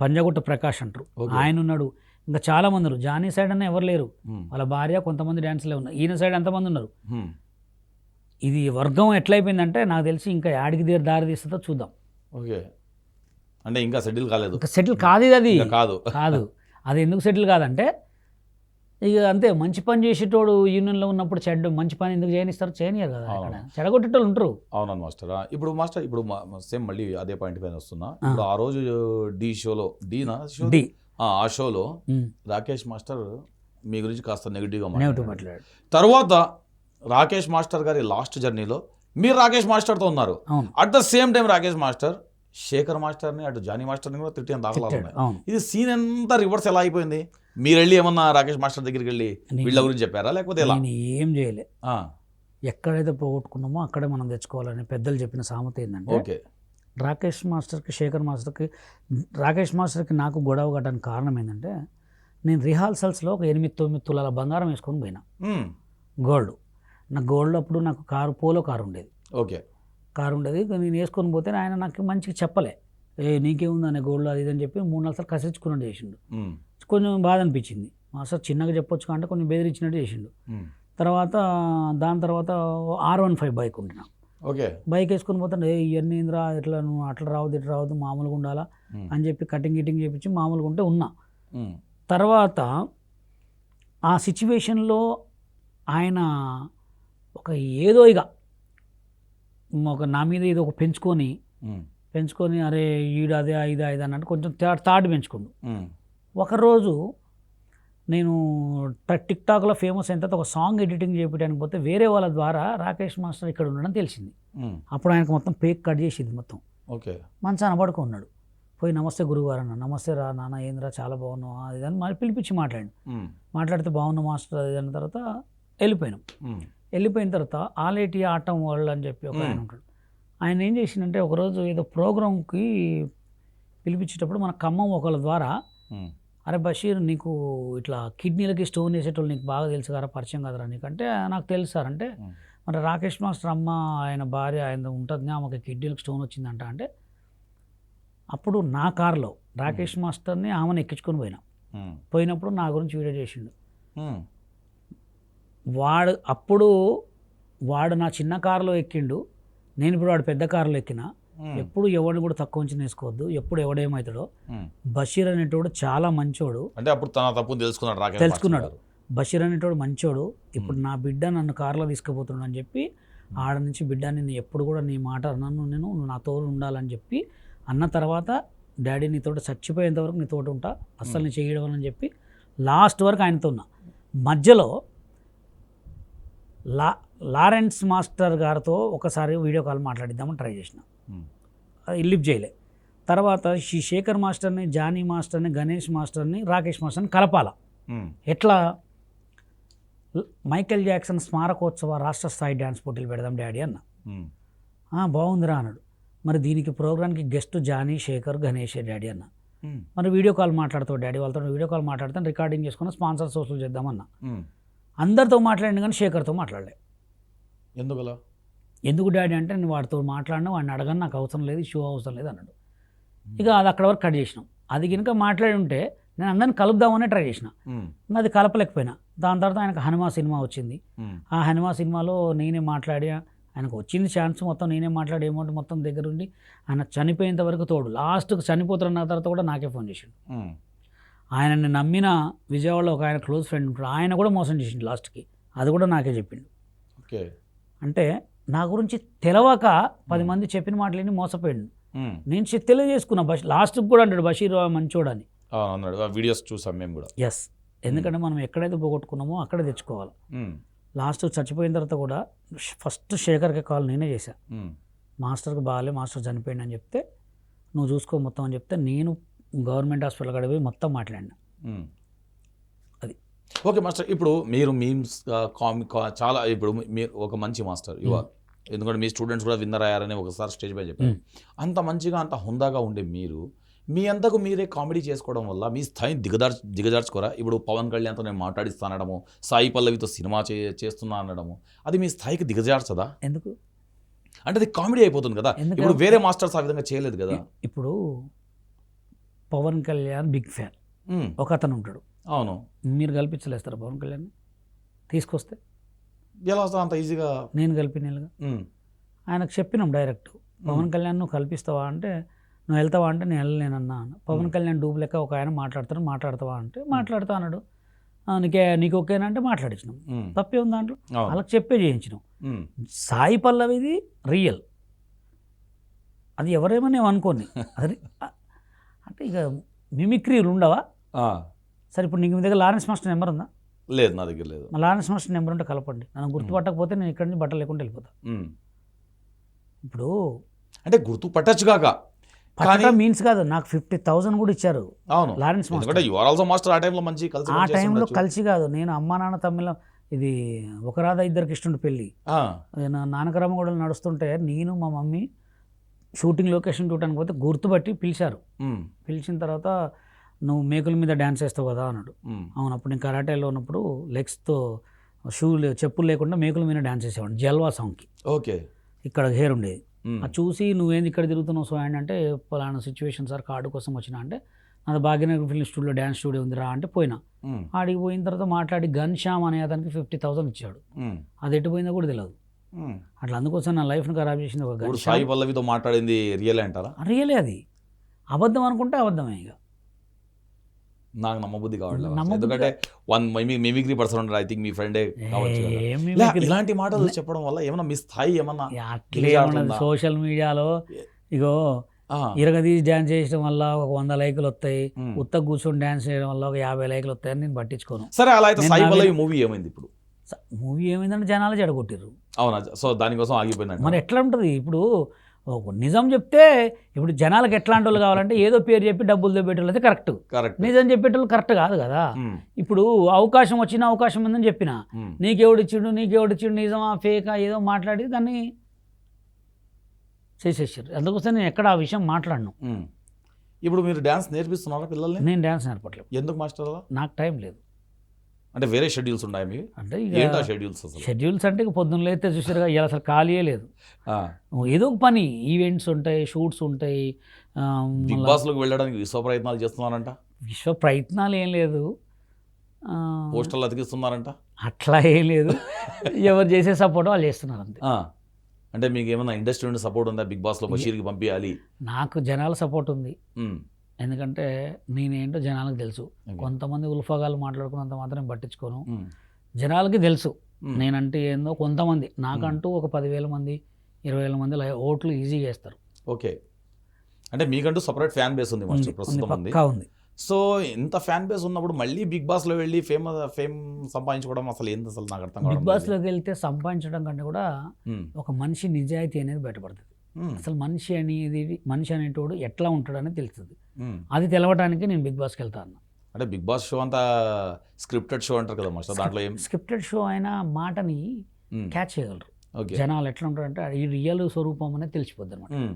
పంజాగుట్ట ప్రకాష్ అంటారు, ఆయన ఉన్నాడు. ఇంకా చాలా మంది ఉన్నారు. జానీ సైడ్ అన్న ఎవరు లేరు. వాళ్ళ భార్య, కొంతమంది డాన్సర్లే ఉన్నారు. ఈయన సైడ్ ఎంతమంది ఉన్నారు. ఇది వర్గం ఎట్లయిపోయిందంటే నాకు తెలిసి ఇంకా యాడికి దారి తీస్తుందో చూద్దాం. ఓకే. అంటే ఇంకా సెటిల్ కాలేదు. ఇంకా సెటిల్ కాదు. అది కాదు. అది ఎందుకు సెటిల్ కాదంటే ఇక అంతే, మంచి పని చేసేటోడు యూనియన్లో ఉన్నప్పుడు మంచి పని ఎందుకు చేయనిస్తారు? చేయనియరు కదా, అక్కడ చెడగొట్టేటోళ్ళు ఉంటారు. అవునవును మాస్టర్. ఇప్పుడు సేమ్ మళ్ళీ అదే పాయింట్ పైన వస్తున్నా. ఇప్పుడు ఆ రోజు డి షోలో ఆ షోలో రాకేష్ మాస్టర్ మీ గురించి కాస్త నెగిటివ్గా మాట్లాడారు. తర్వాత రాకేష్ మాస్టర్ గారి లాస్ట్ జర్నీలో మీరు రాకేష్ మాస్టర్తో ఉన్నారు. At the same time Rakesh master Shekhar మాస్టర్ని, అటు జానీ మాస్టర్ని కూడా తిట్టిన దాఖలాలు ఉన్నాయి. ఇది సీన్ ఎంత రివర్స్ ఎలా అయిపోయింది? మీరు వెళ్ళి ఏమన్నా రాకేష్ మాస్టర్ దగ్గరికి వెళ్ళి వీళ్ళ గురించి చెప్పారా, లేకపోతే ఎలా? ఏం చేయలే. ఎక్కడైతే పోగొట్టుకున్నామో అక్కడే మనం తెచ్చుకోవాలని పెద్దలు చెప్పిన సామెత ఏంటంటే, ఓకే, రాకేష్ మాస్టర్కి, శేఖర్ మాస్టర్కి, రాకేష్ మాస్టర్కి నాకు గొడవ కట్టడానికి కారణం ఏంటంటే, నేను రిహార్సల్స్లో ఒక 8-9 తులాల బంగారం వేసుకొని పోయినా, గోల్డ్. నాకు గోల్డ్ అప్పుడు నాకు పోలో కారు ఉండేది. ఓకే, కారు ఉండేది. నేను వేసుకొని పోతే ఆయన నాకు మంచిగా చెప్పలే, నీకేముంది అనే గోల్డ్ అది ఇది అని చెప్పి 3-4 సార్లు కసిరించుకున్నట్టు చేసిండు. కొంచెం బాధ అనిపించింది. మాస్టర్ చిన్నగా చెప్పొచ్చు అంటే కొంచెం బెదిరించినట్టు చేసిండు. దాని తర్వాత R15 బైక్ ఉంటున్నా. ఓకే, బైక్ వేసుకొని పోతాను, ఇవన్నీ ఇంద్రా ఇట్లా నువ్వు అట్లా రావద్దు ఇట్లా రావద్దు, మామూలుగా ఉండాలా అని చెప్పి కటింగ్ చేయించి మామూలుగా ఉంటే ఉన్నా. తర్వాత ఆ సిచ్యువేషన్లో ఆయన ఏదో ఇక నా మీద ఏదో ఒక పెంచుకొని అరే ఈడు అదే ఇది అన్నట్టు కొంచెం థాట్ పెంచుకుండు. ఒకరోజు నేను టిక్ టాక్లో ఫేమస్ అయిన తర్వాత ఒక సాంగ్ ఎడిటింగ్ చేయడానికి పోతే వేరే వాళ్ళ ద్వారా రాకేష్ మాస్టర్ ఇక్కడ ఉండడం తెలిసింది. అప్పుడు ఆయనకు మొత్తం పేక్ కట్ చేసింది మొత్తం. ఓకే, మంచాన పడుకున్నాడు. పోయి నమస్తే గురుగారు అన్న, నమస్తే రా నాన్న, ఏంద్రా చాలా బాగున్నావు అది అని మళ్ళీ పిలిపించి మాట్లాడితే బాగున్నా మాస్టర్ అది అన్న తర్వాత వెళ్ళిపోయిన తర్వాత ఆలేటి ఆటం వాళ్ళు అని చెప్పి ఒక ఆయన ఉంటాడు. ఆయన ఏం చేసిందంటే ఒకరోజు ఏదో ప్రోగ్రామ్కి పిలిపించేటప్పుడు మన ఖమ్మం ఒకళ్ళ ద్వారా, అరే బషీర్ నీకు ఇట్లా కిడ్నీలకి స్టోన్ వేసేటోళ్ళు నీకు బాగా తెలుసు కదా, పరిచయం కదరా నీకంటే, నాకు తెలుసు సార్ అంటే, మరి రాకేష్ మాస్టర్ అమ్మ ఆయన భార్య ఆయన ఉంటుంది, ఆమెకి కిడ్నీలకు స్టోన్ వచ్చిందంట అంటే, అప్పుడు నా కారులో రాకేష్ మాస్టర్ని ఆమెను ఎక్కించుకొని పోయినప్పుడు నా గురించి వీడియో చేసిండు. వాడు నా చిన్న కారులో ఎక్కిండు, నేను ఇప్పుడు వాడు పెద్ద కారులో ఎక్కినా. ఎప్పుడు ఎవరిని కూడా తక్కువ ఉంచి నేసుకోవద్దు, ఎప్పుడు ఎవడేమవుతాడో. బషీర్ అనేటోడు చాలా మంచోడు, అంటే అప్పుడు తన తప్పు తెలుసుకున్నాడు. బషీర్ అనేటోడు మంచోడు, ఇప్పుడు నా బిడ్డ నన్ను కారులో తీసుకుపోతున్నాడు అని చెప్పి ఆడ నుంచి బిడ్డ నేను ఎప్పుడు కూడా నీ మాట నేను నా తోడు ఉండాలని చెప్పి అన్న తర్వాత, డాడీ నీతోటి చచ్చిపోయేంత వరకు నీ తోటి ఉంటా, అస్సలు నీ చేయడం అని చెప్పి లాస్ట్ వరకు ఆయనతో ఉన్నా. మధ్యలో లారెన్స్ మాస్టర్ గారితో ఒకసారి వీడియో కాల్ మాట్లాడిద్దామని ట్రై చేసిన, అది లిఫ్ట్ చేయలే. తర్వాత శేఖర్ మాస్టర్ని, జానీ మాస్టర్ని, గణేష్ మాస్టర్ని, రాకేష్ మాస్టర్ని కలపాల. ఎట్లా? మైకేల్ జాక్సన్ స్మారకోత్సవ రాష్ట్ర స్థాయి డ్యాన్స్ పోటీలు పెడదాం డాడీ అన్న. బాగుందిరా అన్నాడు. మరి దీనికి ప్రోగ్రామ్కి గెస్ట్ జానీ, శేఖర్, గణేష్ డాడీ అన్న. మరి వీడియో కాల్ మాట్లాడుతావు డాడీ, వాళ్ళతో వీడియో కాల్ మాట్లాడతాను, రికార్డింగ్ చేసుకుని స్పాన్సర్ సోర్సులు చేద్దామన్నా. అందరితో మాట్లాడింది కానీ శేఖర్తో మాట్లాడలే. ఎందుకు డాడీ అంటే, నేను వాడితో మాట్లాడినా, వాడిని అడగని, నాకు అవసరం లేదు, షో అవసరం లేదు అన్నాడు. ఇక అది అక్కడ వరకు కట్ చేసినాం. అది కనుక మాట్లాడి ఉంటే నేను అందరిని కలుపుదామనే ట్రై చేసిన, అది కలపలేకపోయినా. దాని తర్వాత ఆయనకు హనుమా సినిమా వచ్చింది. ఆ హనుమా సినిమాలో నేనే మాట్లాడి, ఆయనకు వచ్చింది ఛాన్స్ మొత్తం నేనే మాట్లాడి అమౌంట్ మొత్తం దగ్గరుండి ఆయన చనిపోయేంత వరకు తోడు. లాస్ట్కి చనిపోతున్న తర్వాత కూడా నాకే ఫోన్ చేసిండు. ఆయనని నమ్మిన విజయవాడలో ఒక ఆయన క్లోజ్ ఫ్రెండ్ ఉంటాడు, ఆయన కూడా మోసం చేసిండు లాస్ట్కి, అది కూడా నాకే చెప్పిండు. అంటే నా గురించి తెలవక 10 మంది చెప్పిన మాటలని మోసపోయాడు. నేను తెలియజేసుకున్నా. లాస్ట్కి కూడా అంటాడు బషీర్ మంచోడని, వీడియోస్ చూసాం మేము కూడా. ఎస్, ఎందుకంటే మనం ఎక్కడైతే పోగొట్టుకున్నామో అక్కడే తెచ్చుకోవాలి. లాస్ట్ చచ్చిపోయిన తర్వాత కూడా ఫస్ట్ శేఖర్కి కాల్ నేనే చేశా. మాస్టర్కి బాగాలే, మాస్టర్ చనిపోయింది అని చెప్తే, నువ్వు చూసుకో మొత్తం అని చెప్తే, నేను గవర్నమెంట్ హాస్పిటల్ కాడ పోయి మొత్తం మాట్లాడినా. అది ఓకే మాస్టర్. ఇప్పుడు మీరు మీమ్స్ చాలా, ఇప్పుడు మీరు ఒక మంచి మాస్టర్ ఇవాళ, ఎందుకంటే మీ స్టూడెంట్స్ కూడా విన్నర్ అయ్యారని ఒకసారి స్టేజ్ పై చెప్పారు. అంత మంచిగా అంత హుందాగా ఉండే మీరు మీ అంతకు మీరే కామెడీ చేసుకోవడం వల్ల మీ స్థాయిని దిగజార్చుకోరా? ఇప్పుడు పవన్ కళ్యాణ్తో నేను మాట్లాడిస్తానడము, సాయి పల్లవితో సినిమా చేస్తున్నా అనడము, అది మీ స్థాయికి దిగజార్చదా? ఎందుకు అంటే అది కామెడీ అయిపోతుంది కదా. ఇప్పుడు వేరే మాస్టర్స్ ఆ విధంగా చేయలేదు కదా. ఇప్పుడు పవన్ కళ్యాణ్ బిగ్ ఫ్యాన్ ఒక అతను ఉంటాడు. అవును, మీరు కల్పించలేస్తారా పవన్ కళ్యాణ్ తీసుకొస్తే? ఎలా వస్తా అంత ఈజీగా? నేను కలిపినగా ఆయనకు చెప్పినాం డైరెక్ట్, పవన్ కళ్యాణ్ నువ్వు కల్పిస్తావా అంటే, నువ్వు వెళ్తావా అంటే నేను వెళ్ళలేనన్నా. పవన్ కళ్యాణ్ డూబ్ లెక్క ఒక ఆయన మాట్లాడతావా అంటే మాట్లాడతా అన్నాడు. నీకు ఓకేనా అంటే మాట్లాడించినాం, ఉమ్, తప్పే ఉంది దాంట్లో. అవును. వాళ్ళకి చెప్పే చేయించినాం. ఉమ్, సాయి పల్లవిది రియల్, అది ఎవరేమో నేను అనుకోని అది అంటే ఇక మిమిక్రీలు ఉండవా? ఆ, సరే ఇప్పుడు నీకు మీ దగ్గర లారెన్స్ మాస్టర్ నెంబర్ ఉందా? లేదు నా దగ్గర లేదు. మా లారెన్స్ మాస్టర్ నెంబర్ ఉంటే కలపండి, నన్ను గుర్తుపట్టకపోతే నేను ఇక్కడి నుంచి బట్టలు లేకుండా వెళ్ళిపోతా. ఉమ్. ఇప్పుడు అంటే గుర్తు పట్టచ్చు కాక, పట్టడం మీన్స్ కాదు, నాకు 50,000 కూడా ఇచ్చారు అవును, లారెన్స్ మాస్టర్. ఎందుకంటే యు ఆర్ ఆల్సో మాస్టర్. ఆ టైంలో మంచి కలిసి ఆ పనిచేసి టైంలో ఉండొచ్చు. కలిసి కాదు, నేను అమ్మా నాన్న తమ్మిళ ఇది ఒక రాధా ఇద్దరికి ఇష్టం పెళ్ళి, ఆ, నా నానకరమ్మ కూడా నడుస్తుంటే నేను మా మమ్మీ షూటింగ్ లొకేషన్ చూడడానికి పోతే గుర్తుపట్టి పిలిచారు. ఉమ్, పిలిచిన తర్వాత నువ్వు మేకుల మీద డ్యాన్స్ వేస్తావు కదా అన్నాడు. ఉమ్, అవును, అప్పుడు నేను కరాటేలో ఉన్నప్పుడు లెగ్స్తో చెప్పులు లేకుండా మేకుల మీద డ్యాన్స్ వేసేవాడిని జల్వా సాంగ్కి. ఓకే. ఇక్కడ హెయిర్ ఉండేది. ఉమ్, అది చూసి నువ్వేంది ఇక్కడ తిరుగుతున్నావు సో అంటే పలానా సిచ్యువేషన్ సార్ కార్డు కోసం వచ్చినా అంటే నాది Bhagyanagar film studio dance studio ఉందిరా అంటే పోయినా. ఉమ్, ఆడికి పోయిన తర్వాత మాట్లాడి గన్ శ్యామ్ అనే అతనికి 50,000 ఇచ్చాడు. ఉమ్, అది ఎటు పోయిందో కూడా తెలియదు. ఉమ్. అట్లా అందుకోసం నా లైఫ్ని ఖరాబ్ చేసింది ఒక గన్ ఇప్పుడు సాయి పల్లవితో మాట్లాడింది రియల్ అంటారా? రియలే. అది అబద్ధం అనుకుంటే అబద్ధమే. ఇక నాకు నమ్మబుద్ధి కావట్లేదు. నమ్మబుద్ధి ఎందుకంటే వన్ మిమిక్రీ పర్సన్ ఉంటారు, ఐ థింక్ మీ ఫ్రెండే కావచ్చు కదా. ఏమి ఇలాంటి మాటలు చెప్పడం వల్ల ఏమన్నా మీ స్థాయి ఏమన్నా అట్లే ఉన్నది సోషల్ మీడియాలో. ఇగో ఆ, ఇరగదీసి డ్యాన్స్ చేయడం వల్ల ఒక 100 లైకులు వస్తాయి, ఉమ్. ఉత్తగా కూర్చొని డ్యాన్స్ చేయడం వల్ల ఒక 50 లైకులు వస్తాయని నేను పట్టించుకోను. సరే, అలా అయితే నేను సాయి నవ్విన- పల్లవి మూవీ ఏమైంది ఇప్పుడు? మూవీ ఏమైందంటే జనాలు చెడగొట్టిర్రు. అవునా? సో దానికోసం ఆగిపోయిందండి. మరి ఎట్లా ఉంటుంది ఇప్పుడు? ఒక నిజం చెప్తే ఇప్పుడు జనాలకు ఎట్లాంటి వాళ్ళు కావాలంటే ఏదో పేరు చెప్పి డబ్బులు దొబ్బేటోళ్ళు అయితే కరెక్ట్, కరెక్ట్. నిజం చెప్పేటోళ్ళు కరెక్ట్ కాదు కదా. ఇప్పుడు అవకాశం వచ్చిన అవకాశం ఉందని చెప్పిన నీకెవడిచ్చిండు నిజమా ఫేకా ఏదో మాట్లాడి దాన్ని చేసేసారు. అందుకోసం నేను ఎక్కడ ఆ విషయం మాట్లాడను. ఇప్పుడు మీరు డ్యాన్స్ నేర్పిస్తున్నారా పిల్లల్ని? నేను డ్యాన్స్ నేర్పట్లేదు. ఎందుకు మాస్టర్ అలా? నాకు టైం లేదు. అంటే వేరే షెడ్యూల్స్ ఉన్నాయా మీకు? అంటే ఏంటా ఇక షెడ్యూల్స్ అసలు? షెడ్యూల్స్ అంటే ఇక పొద్దున్న లేస్తే చూసారుగా ఇలా అసలు ఖాళీయే లేదు. ఆ, ఏదో ఒక పని, ఈవెంట్స్ ఉంటాయి, షూట్స్ ఉంటాయి. బిగ్ బాస్ లోకి వెళ్ళడానికి విశ్వ ప్రయత్నాలు చేస్తున్నారంట, విశ్వ ప్రయత్నాలు ఏం లేదు, పోస్టర్లు అతికిస్తున్నారంట. అట్లా ఏం లేదు. ఎవరు చేసే సపోర్ట్ వాళ్ళు చేస్తున్నారు అంతే. ఆ, అంటే మీకు ఏమైనా ఇండస్ట్రీ నుండి సపోర్ట్ ఉందా? బిగ్ బాస్ లో బషీర్కి పంపించాలి. నాకు జనాల సపోర్ట్ ఉంది, ఉమ్, ఎందుకంటే నేనేంటో జనాలకు తెలుసు. Okay. కొంతమంది ఉల్ఫాగాలు మాట్లాడుకున్నంత మాత్రం పట్టించుకోను. ఉమ్, జనాలకి తెలుసు ఉమ్. నేనంటే ఏందో. కొంతమంది నాకంటూ ఒక 10,000 మంది 20,000 మంది ఓట్లు ఈజీగా వేస్తారు. ఓకే. అంటే మీకంటూ సపరేట్ ఫ్యాన్ బేస్ ఉంది మాస్టర్, ఉంది, ప్రస్తుతం ఉంది. పక్కా ఉంది. సో ఇంత ఫ్యాన్ బేస్ ఉన్నప్పుడు మళ్ళీ బిగ్ బాస్ లో వెళ్ళి ఫేమ్ సంపాదించుకోవడం అసలు ఏంది అసలు నాకు అర్థం బిగ్ కావడం బాస్లోకి వెళ్తే సంపాదించడం కంటే కూడా ఉమ్, ఒక మనిషి నిజాయితీ అనేది బయటపడుతుంది. ఉమ్, అసలు మనిషి అనేటోడు ఎట్లా ఉంటాడని తెలుస్తుంది. ఉమ్. అది తెలవడానికి నేను బిగ్ బాస్కి వెళ్తాను. అంటే బిగ్ బాస్ షో అంతా స్క్రిప్టెడ్ షో అంటారు కదా మాస్టర్, దాంట్లో ఏం? స్క్రిప్టెడ్ షో అయినా మాటని ఉమ్, క్యాచ్ చేయగలరు ఓకే. జనాలు. ఎట్లా ఉంటారంటే ఈ రియల్ స్వరూపం అనేది తెలిసిపోద్ది అనమాట. ఉమ్,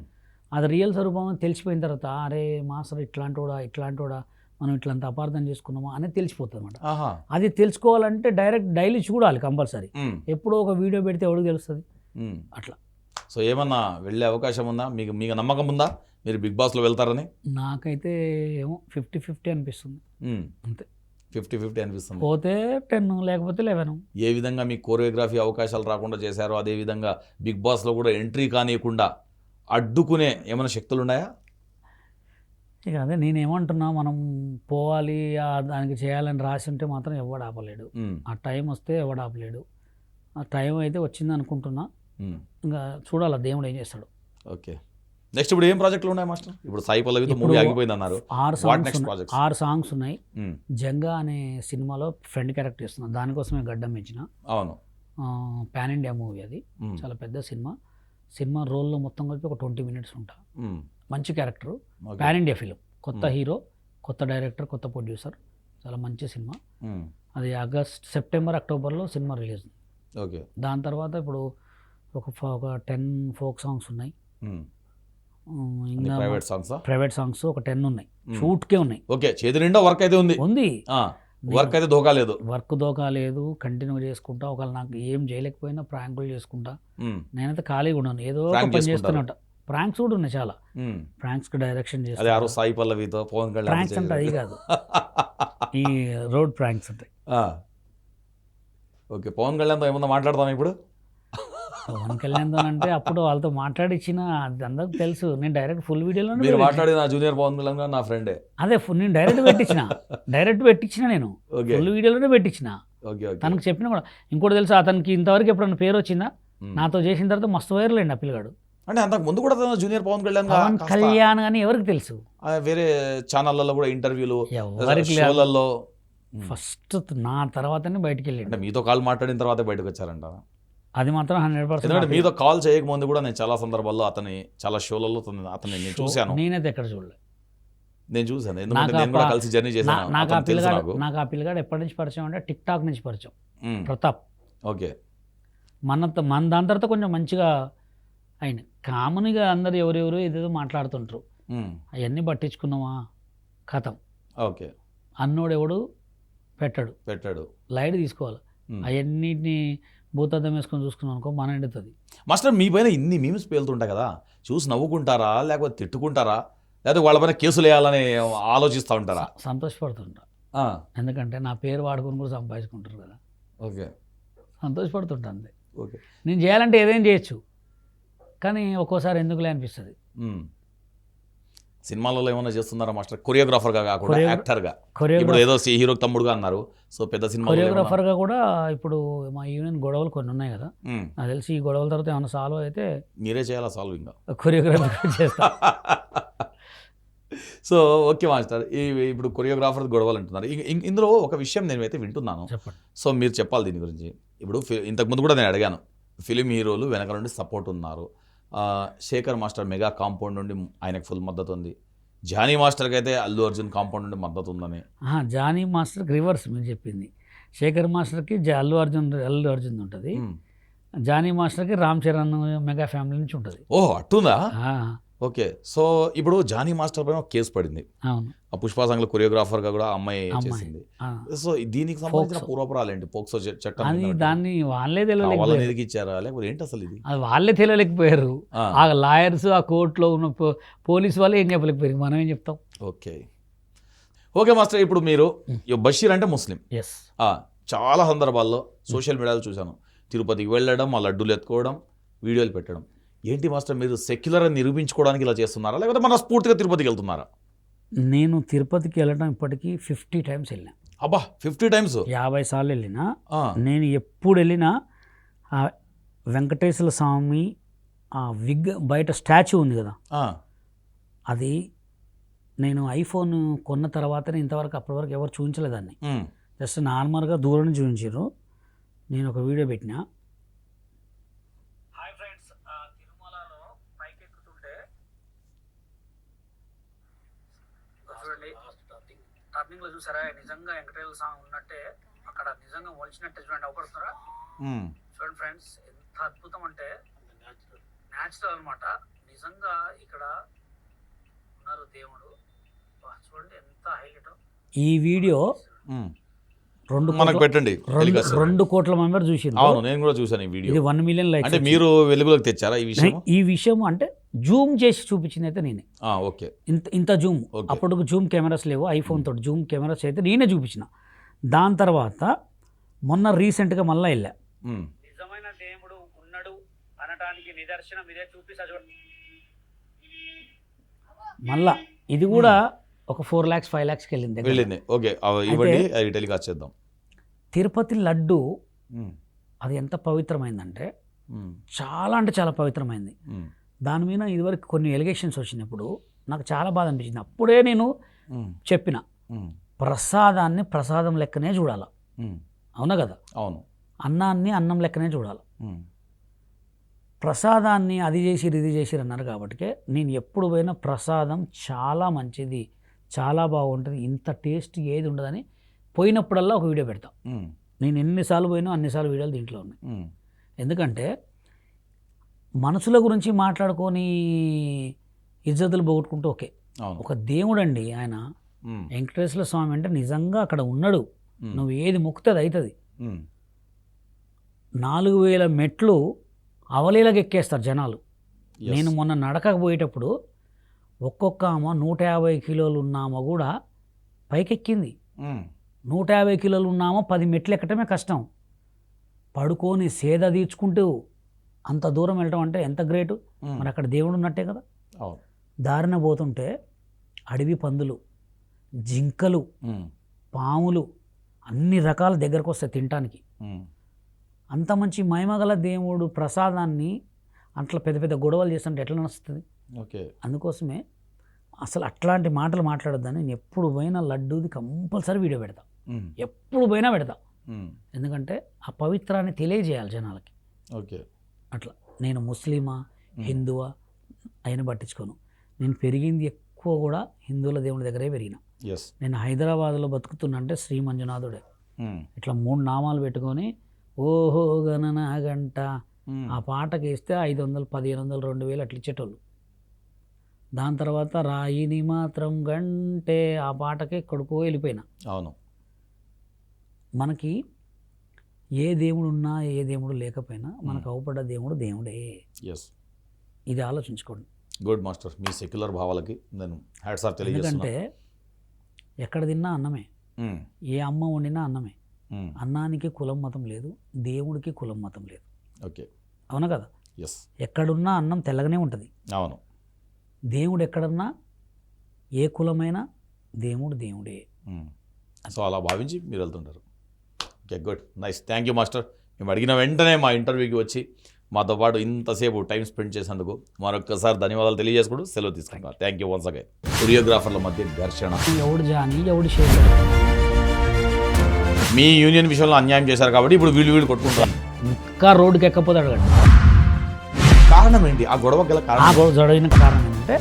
అది రియల్ స్వరూపం అని తెలిసిపోయిన తర్వాత అరే మాస్టర్ ఇట్లాంటోడా మనం ఇట్లంత అపార్థం చేసుకున్నామా అనేది తెలిసిపోతుంది అనమాట. ఆహా, అది తెలుసుకోవాలంటే డైలీ చూడాలి కంపల్సరీ. ఉమ్, ఎప్పుడో ఒక వీడియో పెడితే ఎవరికి తెలుస్తుంది ఉమ్. అట్లా. సో ఏమన్నా వెళ్ళే అవకాశం ఉందా మీకు నమ్మకం ఉందా మీరు బిగ్ బాస్లో వెళ్తారని? నాకైతే ఏమో 50-50 అనిపిస్తుంది అంతే. 50-50 అనిపిస్తుంది. పోతే 10 లేకపోతే 11. ఏ విధంగా మీకు కోరియోగ్రఫీ అవకాశాలు రాకుండా చేశారో అదే విధంగా బిగ్ బాస్లో కూడా ఎంట్రీ కానియకుండా అడ్డుకునే ఏమైనా శక్తులు ఉన్నాయా? ఇక అదే నేనేమంటున్నా, మనం పోవాలి దానికి చేయాలని రాసి ఉంటే మాత్రం ఎవడు ఆపలేడు. ఉమ్, ఆ టైం వస్తే ఎవడు ఆపలేడు. ఆ టైం అయితే వచ్చింది అనుకుంటున్నా. ఉమ్. ఇంకా చూడాలి దేవుడు ఏం చేస్తాడు. ఓకే. నెక్స్ట్ ఇప్పుడు ఏం ప్రాజెక్టులు ఉన్నాయి మాస్టర్? ఇప్పుడు సాయి పల్లవితో ఇప్పుడు మూవీ ఆగిపోయింది అన్నారు. 6 సాంగ్స్ ఉన్నాయి. ఉమ్, జంగా అనే సినిమాలో ఫ్రెండ్ క్యారెక్టర్ చేస్తున్నాను, దానికోసమే గడ్డం పెంచిన. అవును. పాన్ ఇండియా మూవీ అది, ఉమ్, చాలా పెద్ద సినిమా రోల్లో మొత్తం కలిపి ఒక 20 minutes ఉంటా. ఉమ్, మంచి character, okay. Pan India film, కొత్త హీరో, కొత్త డైరెక్టర్, కొత్త ప్రొడ్యూసర్, చాలా మంచి సినిమా. ఉమ్, అది సెప్టెంబర్ అక్టోబర్లో సినిమా రిలీజ్. ఓకే. దాని తర్వాత ఇప్పుడు ఒక 10 ఫోక్ సాంగ్స్ ఉన్నాయి. ఉమ్. ఇంకా ప్రైవేట్ సాంగ్సా? ప్రైవేట్ సాంగ్స్ ఒక 10 ఉన్నాయి. షూట్కే ఉన్నాయి. ఓకే. చేతి నిండా వర్క్ అయితే ఉంది. వర్క్ అయితే దోకా లేదు. వర్క్ దోకా లేదు, కంటిన్యూ చేసుకుంటా. ఒకవేళ నాకు ఏం చేయలేకపోయినా ప్రాంకులు చేసుకుంటా. నేనైతే ఖాళీగా ఉన్నాను, ఏదో ఒక Prank పని చేసుకుంటారు. చేస్తున్నట్ట. ప్రాంక్స్ కూడా ఉన్నాయి చాలా. ఉమ్. ప్రాంక్స్కి డైరెక్షన్ అదే చేస్తా. ఆ రోజు సాయి పల్లవితో పవన్ కళ్యాణ్ ప్రాంక్స్ అంటే అది కాదు, ఈ రోడ్ ప్రాంక్స్ ఉంటాయి. ఓకే. పవన్ కళ్యాణ్తో ఏమన్నా మాట్లాడదాం ఇప్పుడు? పవన్ కళ్యాణ్తో అంటే అప్పుడు వాళ్ళతో మాట్లాడిచ్చిన అది అందరికి తెలుసు. నేను డైరెక్ట్ ఫుల్ వీడియోలో మీరు మాట్లాడిన జూనియర్ పవన్ కళ్యాణ్ గారు నా ఫ్రెండే. అదే నేను డైరెక్ట్ పెట్టించిన నేను ఓకే ఫుల్ వీడియోలోనే పెట్టించిన. ఓకే ఓకే తనకు చెప్పిన కూడా ఇంకోటి తెలుసు, అతనికి ఇంతవరకు ఎప్పుడన్నా పేరు వచ్చిందా? నాతో చేసిన తర్వాత మస్తు వైరల్ అండి ఆ పిల్లగాడు. అంటే అంతకు ముందు కూడా జూనియర్ పవన్ కళ్యాణ్ పవన్ కళ్యాణ్ అని ఎవరికి తెలుసు? వేరే ఛానళ్ళలో కూడా ఇంటర్వ్యూలు ఎవరికి షోలలో ఫస్ట్ నా తర్వాతనే బయటికి వెళ్ళి అంటే మీతో కాల్ మాట్లాడిన తర్వాత బయటకు వచ్చారంట. అది మాత్రం 100%. ఎందుకంటే మీతో కాల్ చేయకముందు కూడా నేను చాలా సందర్భాల్లో అతని చాలా షోలలో అతన్ని నేను చూశాను. నేనైతే ఎక్కడ చూడలేదు. నేను చూశాను, ఎందుకంటే నేను కూడా కలిసి జర్నీ చేశాను. నాకు ఆ పిల్లగాడు ఎప్పటి నుంచి పరిచయం అంటే టిక్ టాక్ నుంచి పరిచయం. ప్రతాప్. ఓకే మన దాని తర్వాత కొంచెం మంచిగా ఆయన కామన్గా అందరు ఎవరెవరు ఏదేదో మాట్లాడుతుంటారు. అవన్నీ పట్టించుకున్నామా కథం. ఓకే అన్నోడు ఎవడు పెట్టాడు లైట్ తీసుకోవాలి. అవన్నిటిని భూతద్దం వేసుకొని చూసుకున్నాం అనుకో మన ఎండుతుంది. మాస్టర్ మీ పైన ఇన్ని మీమ్స్ పేలుతుంటాయి కదా, చూసి నవ్వుకుంటారా లేకపోతే తిట్టుకుంటారా లేకపోతే వాళ్ళ పైన కేసులు వేయాలని ఆలోచిస్తూ ఉంటారా? సంతోషపడుతుంటా. ఎందుకంటే నా పేరు వాడుకొని కూడా సంపాదించుకుంటారు కదా. ఓకే సంతోషపడుతుంటా అంతే. ఓకే నేను చేయాలంటే ఏదైనా చేయొచ్చు, కానీ ఒక్కోసారి ఎందుకులే అనిపిస్తుంది. సినిమాలలో ఏమైనా చేస్తున్నారా మాస్టర్? కొరియోగ్రాఫర్గా కాకుండా యాక్టర్గా? ఇప్పుడు ఏదో హీరో తమ్ముడుగా అన్నారు, సో పెద్ద సినిమా కొరియోగ్రాఫర్గా కూడా ఇప్పుడు మా యూనియన్ గొడవలు కొన్ని ఉన్నాయి కదా, నాకు తెలిసి ఈ గొడవల తర్వాత ఏమైనా సాల్వ్ అయితే మీరే చేయాలా సాల్వ్? ఇంకా కొరియోగ్రాఫర్ చేస్తా. సో ఓకే మాస్టర్, ఇప్పుడు కొరియోగ్రాఫర్ గొడవలు అంటున్నారు. ఇందులో ఒక విషయం నేనైతే వింటున్నాను, చెప్పండి. సో మీరు చెప్పాలి దీని గురించి. ఇప్పుడు ఇంతకుముందు కూడా నేను అడిగాను, ఫిలిం హీరోలు వెనక నుండి సపోర్ట్ ఉన్నారు. శేఖర్ మాస్టర్ మెగా కాంపౌండ్ నుండి ఆయనకు ఫుల్ మద్దతు ఉంది. జానీ మాస్టర్కి అయితే అల్లు అర్జున్ కాంపౌండ్ నుండి మద్దతు ఉందని. జానీ మాస్టర్కి రివర్స్ మీరు చెప్పింది. శేఖర్ మాస్టర్కి అల్లు అర్జున్ ఉంటుంది, జానీ మాస్టర్కి రామ్ చరణ్ మెగా ఫ్యామిలీ నుంచి ఉంటుంది. ఓహో అట్టుందా? ఓకే. సో ఇప్పుడు జానీ మాస్టర్ పైన ఒక కేసు పడింది. అవును. ఆ పుష్పాసంగ్లో కొరియోగ్రాఫర్గా కూడా అమ్మాయి చేసింది. సో దీనికి సంబంధించిన పూర్వపరాలు ఏంటి? పోక్సో చట్టం దాన్ని వాళ్ళే తెలియలేక ఇచ్చారా లేకపోతే ఏంటి అసలు ఇది? అది వాళ్ళే తెలియలేకపోయారు. ఆ లాయర్స్ ఆ కోర్టులో ఉన్న పోలీసు వాళ్ళు ఏం చెప్పలేకపోయారు, మనం ఏం చెప్తాం. ఓకే ఓకే మాస్టర్, ఇప్పుడు మీరు బషీర్ అంటే ముస్లిం. ఎస్. చాలా సందర్భాల్లో సోషల్ మీడియాలో చూశాను, తిరుపతికి వెళ్ళడం, ఆ లడ్డూలు ఎత్తుకోవడం, వీడియోలు పెట్టడం. ఏంటి మాస్టర్ మీరు సెక్యులర్ అని నిరూపించుకోవడానికి ఇలా చేస్తున్నారా లేకపోతే మన స్ఫూర్తిగా తిరుపతికి వెళ్తున్నారా? నేను తిరుపతికి వెళ్ళడం ఇప్పటికీ 50 times వెళ్ళినా. అబ్బా 50 times? 50 సార్లు వెళ్ళినా. నేను ఎప్పుడు వెళ్ళినా ఆ వెంకటేశ్వర స్వామి ఆ విగ్ బయట స్టాచ్యూ ఉంది కదా, అది నేను ఐఫోన్ కొన్న తర్వాతనే ఇంతవరకు అప్పటి వరకు ఎవరు చూపించలేదాన్ని. జస్ట్ నార్మల్గా దూరం నుంచి చూపించారు. నేను ఒక వీడియో పెట్టినా. టర్నింగ్లో చూసారా నిజంగా వెంకటేశ్వర స్వామి ఉన్నట్టే, అక్కడ నిజంగా మొలిచినట్టే చూడండి, అవపడుతున్నారా? చూడండి ఫ్రెండ్స్, ఎంత అద్భుతం అంటే న్యాచురల్ అనమాట. నిజంగా ఇక్కడ ఉన్నారు దేవుడు, చూడండి ఎంత హైలైట్. ఈ వీడియో 2 కోట్ల మెంబర్ చూసారు. అవును, నేను కూడా చూసాను ఈ వీడియో. ఇది 1 million లైక్స్. అంటే మీరు వెలుగులోకి తెచ్చారా ఈ విషయం? ఈ విషయం అంటే జూమ్ చేసి చూపించింది అయితే నేనే. ఓకే. ఇంత జూమ్, అప్పుడు జూమ్ కెమెరాస్ లేవు, ఐఫోన్ తోటి జూమ్ కెమెరాస్ అయితే నేనే చూపించిన. దాని తర్వాత మొన్న రీసెంట్గా మళ్ళీ వెళ్ళా. నిజమైన దేవుడు ఉన్నాడు అనటానికి నిదర్శనం ఇదే చూపిస్తా చూడండి. మళ్ళా ఇది కూడా ఒక 4 lakhs 5 lakhsకి వెళ్ళింది. ఓకే, ఇవ్వండి టెలికాస్ట్ చేద్దాం. తిరుపతి లడ్డు అది ఎంత పవిత్రమైందంటే చాలా అంటే చాలా పవిత్రమైంది. దాని మీద ఇదివరకు కొన్ని ఎలిగేషన్స్ వచ్చినప్పుడు నాకు చాలా బాధ అనిపించింది. అప్పుడే నేను చెప్పిన ప్రసాదాన్ని ప్రసాదం లెక్కనే చూడాలి. అవునా కదా? అవును. అన్నాన్ని అన్నం లెక్కనే చూడాలి. ప్రసాదాన్ని అది చేసిరు ఇది చేసిరు అన్నారు కాబట్టి నేను ఎప్పుడు పోయినా ప్రసాదం చాలా మంచిది, చాలా బాగుంటుంది, ఇంత టేస్ట్ ఏది ఉండదని పోయినప్పుడల్లా ఒక వీడియో పెడతా. నేను ఎన్నిసార్లు పోయినా అన్నిసార్లు వీడియోలు దీంట్లో ఉన్నాయి. ఎందుకంటే మనసుల గురించి మాట్లాడుకొని ఇజ్జతులు పోగొట్టుకుంటూ ఓకే, ఒక దేవుడు అండి ఆయన వెంకటేశ్వర స్వామి అంటే నిజంగా అక్కడ ఉన్నాడు. నువ్వు ఏది మొక్కుతే అది అవుతుంది. 4000 మెట్లు అవలీలగా ఎక్కేస్తారు జనాలు. నేను మొన్న నడకకు పోయేటప్పుడు ఒక్కొక్క ఆమె 150 కిలోలు ఉన్నామో కూడా పైకెక్కింది. 150 కిలోలు ఉన్నామో 10 మెట్లు ఎక్కటమే కష్టం. పడుకొని సేద తీర్చుకుంటూ అంత దూరం వెళ్ళటం అంటే ఎంత గ్రేటు. మరి అక్కడ దేవుడు ఉన్నట్టే కదా. అవును. దారిన పోతుంటే అడవి పందులు, జింకలు, పాములు అన్ని రకాల దగ్గరకు వస్తాయి తినటానికి. అంత మంచి మహిమగల దేవుడు ప్రసాదాన్ని అట్లా పెద్ద పెద్ద గొడవలు చేస్తుంటే ఎట్లా నడుస్తుంది. ఓకే. అందుకోసమే అసలు అట్లాంటి మాటలు మాట్లాడొద్దని నేను ఎప్పుడు పోయినా లడ్డూది కంపల్సరీ వీడియో పెడతా, ఎప్పుడు పోయినా పెడతా. ఎందుకంటే ఆ పవిత్రాన్ని తెలియజేయాలి జనాలకి. ఓకే. అట్లా నేను ముస్లిమా హిందువా అయిన పట్టించుకోను. నేను పెరిగింది ఎక్కువ కూడా హిందువుల దేవుని దగ్గరే పెరిగిన. నేను హైదరాబాద్లో బతుకుతున్నా అంటే శ్రీ మంజునాథుడే. ఇట్లా 3 నామాలు పెట్టుకొని ఓహో గణన గంట ఆ పాటకి వేస్తే 500, 1500, 2000 అట్లా ఇచ్చేటోళ్ళు. దాని తర్వాత రాయిని మాత్రం గంటే ఆ పాటకే కొడుకో వెళ్ళిపోయినా. అవును. మనకి ఏ దేవుడు ఉన్నా ఏ దేవుడు లేకపోయినా మనకు అవపడ్డ దేవుడు దేవుడే. ఇది ఆలోచించుకోండి. Good master. మీ సెక్యులర్ భావాలకి నేను హ్యాట్స్ ఆఫ్ తెలియజేస్తున్నా. ఎందుకంటే ఎక్కడ తిన్నా అన్నమే, ఏ అమ్మ వండినా అన్నమే. అన్నానికి కులం మతం లేదు, దేవుడికి కులం మతం లేదు. ఓకే. అవునా కదా. ఎక్కడున్నా అన్నం తెల్లగానే ఉంటుంది. అవును. దేవుడు ఎక్కడన్నా ఏ కులమైనా దేవుడు దేవుడే. సో అలా భావించి మీరు వెళ్తుంటారు. Okay, good, nice. Thank you master. మేము అడిగిన వెంటనే మా ఇంటర్వ్యూకి వచ్చి మాతో పాటు ఇంతసేపు టైం స్పెండ్ చేసేందుకు మరొకసారి ధన్యవాదాలు తెలియజేసుకుంటూ సెలవు తీసుకుంటాను. Thank you once again. కొరియోగ్రాఫర్ల మధ్య ఘర్షణ, ఎవడు జాని ఎవడు శేఖర్. మీ యూనియన్ విషయంలో అన్యాయం చేశారు కాబట్టి ఇప్పుడు వీళ్ళు కొట్టుకుంటారు. ఇంకా రోడ్డుకి ఎక్కపోతే అడగండి. కారణం ఏంటి? ఆ గొడవ గల ఆ గొడవ జడిన కారణం ఏంటంటే